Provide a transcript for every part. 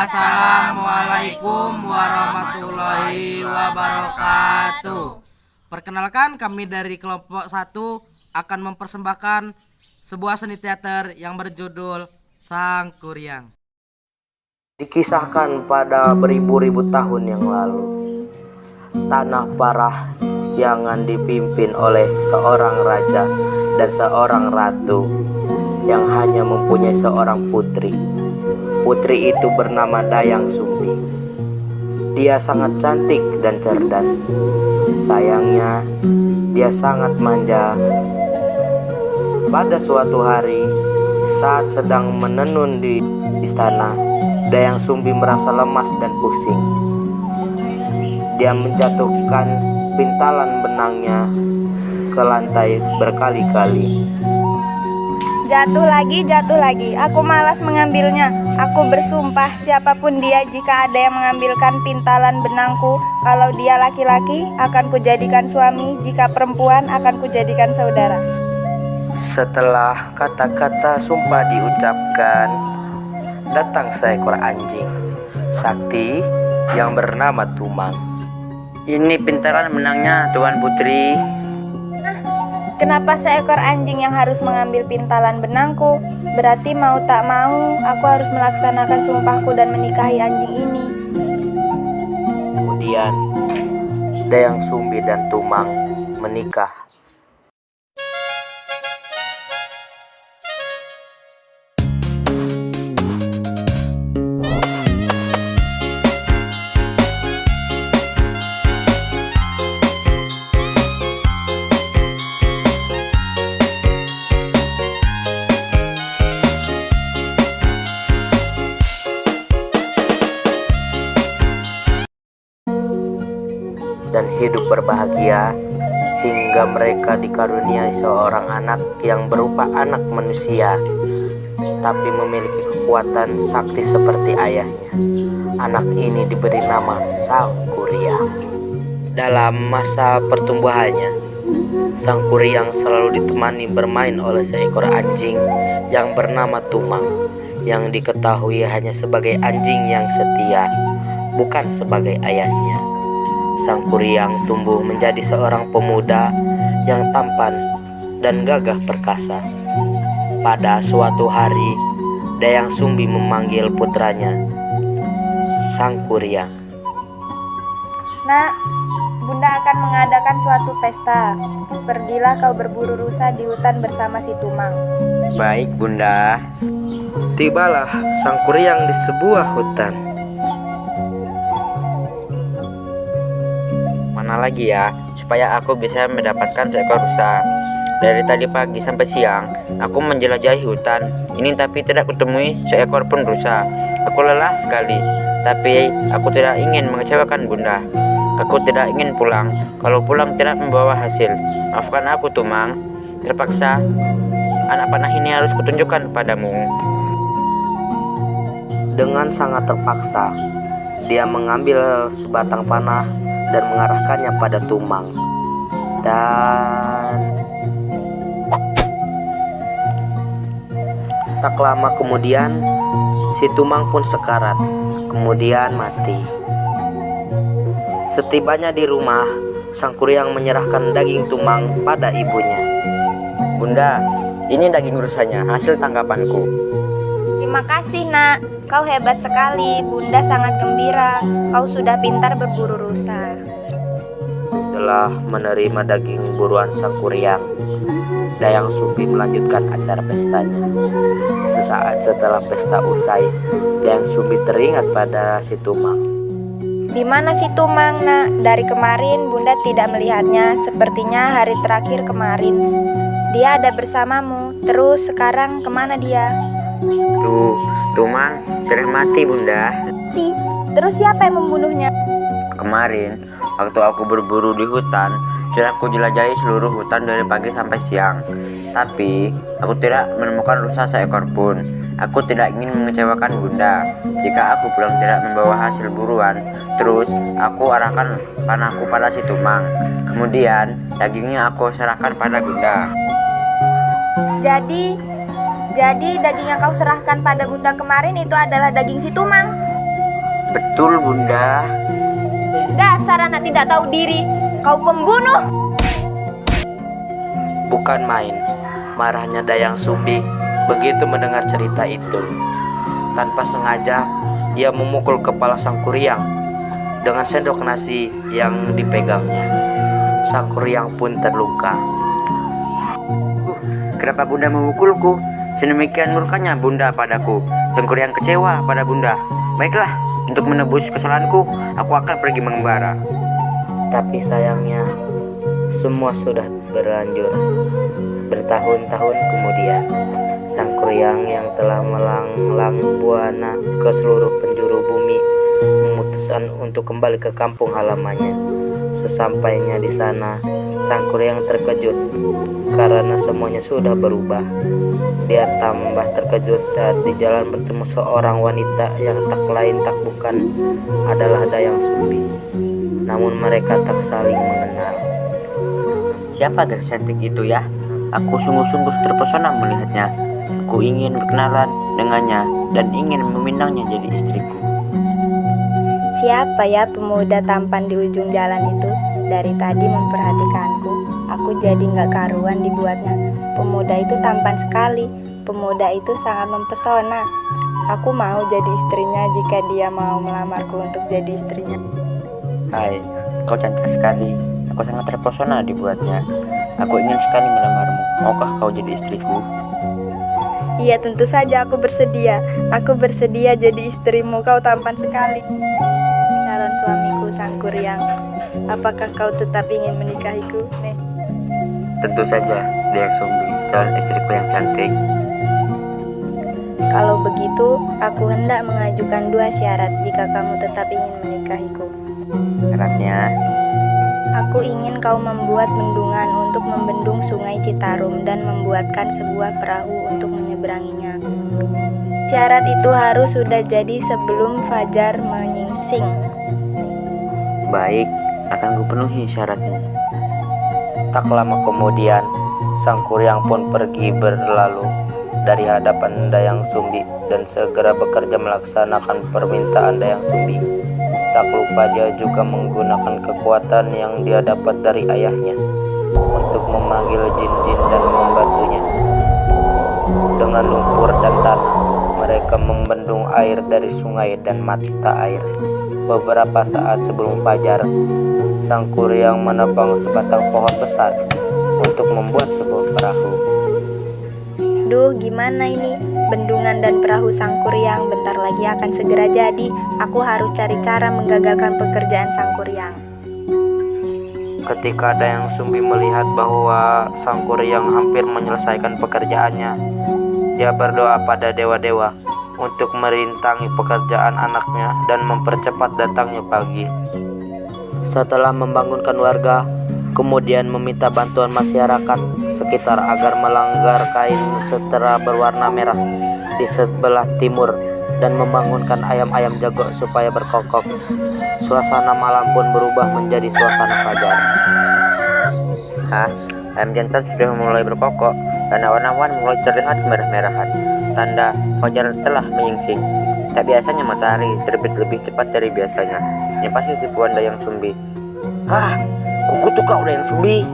Assalamualaikum warahmatullahi wabarakatuh. Perkenalkan, kami dari kelompok 1 akan mempersembahkan sebuah seni teater yang berjudul Sang Kuryang. Dikisahkan pada beribu-ribu tahun yang lalu, tanah parah yang dipimpin oleh seorang raja dan seorang ratu yang hanya mempunyai seorang putri. Putri itu bernama Dayang Sumbi. Dia sangat cantik dan cerdas. Sayangnya, dia sangat manja. Pada suatu hari, saat sedang menenun di istana, Dayang Sumbi merasa lemas dan pusing. Dia menjatuhkan pintalan benangnya ke lantai berkali-kali. Jatuh lagi, aku malas mengambilnya. Aku bersumpah siapapun dia, jika ada yang mengambilkan pintalan benangku, kalau dia laki-laki akan kujadikan suami, jika perempuan akan kujadikan saudara. Setelah kata-kata sumpah diucapkan, datang seekor anjing sakti yang bernama Tumang. Ini pintalan benangnya, Tuan Putri. Kenapa seekor anjing yang harus mengambil pintalan benangku? Berarti mau tak mau, aku harus melaksanakan sumpahku dan menikahi anjing ini. Kemudian, Dayang Sumbi dan Tumang menikah. Dan hidup berbahagia hingga mereka dikaruniai seorang anak yang berupa anak manusia, tapi memiliki kekuatan sakti seperti ayahnya. Anak ini diberi nama Sang Kuryang. Dalam masa pertumbuhannya, Sang Kuryang selalu ditemani bermain oleh seekor anjing yang bernama Tumang, yang diketahui hanya sebagai anjing yang setia, bukan sebagai ayahnya. Sang Kuryang tumbuh menjadi seorang pemuda yang tampan dan gagah perkasa. Pada suatu hari, Dayang Sumbi memanggil putranya, Sang Kuryang. Nak, Bunda akan mengadakan suatu pesta. Pergilah kau berburu rusa di hutan bersama si Tumang. Baik, Bunda. Tibalah Sang Kuryang di sebuah hutan. Mana lagi ya, supaya aku bisa mendapatkan seekor rusa. Dari tadi pagi sampai siang, aku menjelajahi hutan ini tapi tidak kutemui seekor pun rusa. Aku lelah sekali, tapi aku tidak ingin mengecewakan Bunda. Aku tidak ingin pulang, kalau pulang tidak membawa hasil. Maafkan aku, Tumang. Terpaksa anak panah ini harus kutunjukkan padamu. Dengan sangat terpaksa, dia mengambil sebatang panah dan mengarahkannya pada Tumang. Dan tak lama kemudian, si Tumang pun sekarat, kemudian mati. Setibanya di rumah, Sang Kuryang menyerahkan daging Tumang pada ibunya. Bunda, ini daging rusanya, hasil tangkapanku. Terima kasih, Nak. Kau hebat sekali. Bunda sangat gembira. Kau sudah pintar berburu rusa. Setelah menerima daging buruan Sang Kuryang, Dayang Sumbi melanjutkan acara pestanya. Sesaat setelah pesta usai, Dayang Sumbi teringat pada si Tumang. Di mana si Tumang, Nak? Dari kemarin Bunda tidak melihatnya. Sepertinya hari terakhir kemarin dia ada bersamamu. Terus sekarang kemana dia? Tuh, Tumang sudah mati, Bunda. Terus siapa yang membunuhnya? Kemarin, waktu aku berburu di hutan, sudah aku jelajahi seluruh hutan dari pagi sampai siang. Tapi, aku tidak menemukan rusa seekor pun. Aku tidak ingin mengecewakan Bunda. Jika aku pulang tidak membawa hasil buruan, terus aku arahkan panahku pada si Tumang. Kemudian, dagingnya aku serahkan pada Bunda. Jadi daging yang kau serahkan pada Bunda kemarin itu adalah daging si Tumang. Betul Bunda. Dasar anak tidak tahu diri, kau pembunuh. Bukan main, marahnya Dayang Sumbi begitu mendengar cerita itu. Tanpa sengaja, ia memukul kepala Sang Kuryang dengan sendok nasi yang dipegangnya. Sang Kuryang pun terluka. Kenapa Bunda memukulku? Sedemikian murkanya Bunda padaku. Sang Kuryang kecewa pada Bunda. Baiklah, untuk menebus kesalahanku, aku akan pergi mengembara. Tapi sayangnya, semua sudah berlanjur. Bertahun-tahun kemudian, Sang Kuryang yang telah melanglang buana ke seluruh penjuru bumi memutuskan untuk kembali ke kampung halamannya. Sesampainya di sana, Sang Kuryang terkejut karena semuanya sudah berubah. Dia tambah terkejut saat di jalan bertemu seorang wanita yang tak lain tak bukan adalah Dayang Sumbi. Namun mereka tak saling mengenal. Siapa gadis cantik itu ya? Aku sungguh-sungguh terpesona melihatnya. Aku ingin berkenalan dengannya dan ingin meminangnya jadi istriku. Siapa ya pemuda tampan di ujung jalan itu? Dari tadi memperhatikanku, aku jadi nggak karuan dibuatnya. Pemuda itu tampan sekali. Pemuda itu sangat mempesona. Aku mau jadi istrinya jika dia mau melamarku untuk jadi istrinya. Hai, kau cantik sekali. Aku sangat terpesona dibuatnya. Aku ingin sekali melamarmu. Maukah kau jadi istriku? Iya, tentu saja aku bersedia. Aku bersedia jadi istrimu. Kau tampan sekali. Calon suamiku Sang Kuryang, apakah kau tetap ingin menikahiku? Nih. Tentu saja, Dayang Sumbi, calon istriku yang cantik. Kalau begitu, aku hendak mengajukan 2 syarat jika kamu tetap ingin menikahiku. Syaratnya, Aku ingin kau membuat bendungan untuk membendung sungai Citarum dan membuatkan sebuah perahu untuk menyeberanginya. Syarat itu harus sudah jadi sebelum fajar menyingsing. baik, akan kupenuhi syaratmu. Tak lama kemudian, Sang Kuryang pun pergi berlalu dari hadapan Dayang Sumbi dan segera bekerja melaksanakan permintaan Dayang Sumbi. Tak lupa dia juga menggunakan kekuatan yang dia dapat dari ayahnya untuk memanggil jin-jin dan membantunya. Dengan lumpur dan tanah, mereka membendung air dari sungai dan mata air. Beberapa saat sebelum fajar, Sang Kuryang menebang sebatang pohon besar untuk membuat sebuah perahu. Duh, gimana ini? Bendungan dan perahu Sang Kuryang bentar lagi akan segera jadi. Aku harus cari cara menggagalkan pekerjaan Sang Kuryang. Ketika Dayang Sumbi melihat bahwa Sang Kuryang hampir menyelesaikan pekerjaannya, dia berdoa pada dewa-dewa untuk merintangi pekerjaan anaknya dan mempercepat datangnya pagi. Setelah membangunkan warga, kemudian meminta bantuan masyarakat sekitar agar melanggar kain sutera berwarna merah di sebelah timur dan membangunkan ayam-ayam jago supaya berkokok. Suasana malam pun berubah menjadi suasana fajar. Hah? Ayam jantan sudah mulai berkokok dan awan-awan mulai terlihat merah-merahan. Tanda fajar telah menyingsing. Tak biasanya matahari terbit lebih cepat dari biasanya. Ini pasti tipuan Dayang Sumbi. Kukutuk kau Dayang Sumbi.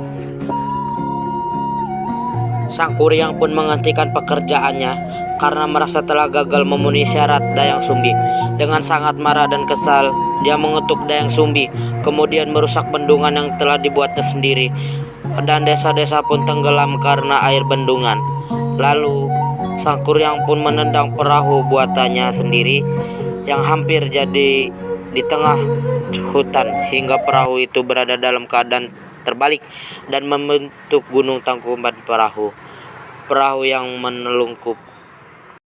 Sang Kuryang pun menghentikan pekerjaannya karena merasa telah gagal memenuhi syarat Dayang Sumbi. Dengan sangat marah dan kesal, dia mengutuk Dayang Sumbi, kemudian merusak bendungan yang telah dibuatnya sendiri. Dan desa-desa pun tenggelam karena air bendungan. Lalu Sang Kuryang pun menendang perahu buatannya sendiri yang hampir jadi di tengah hutan hingga perahu itu berada dalam keadaan terbalik dan membentuk gunung tangkuban perahu. Perahu yang menelungkup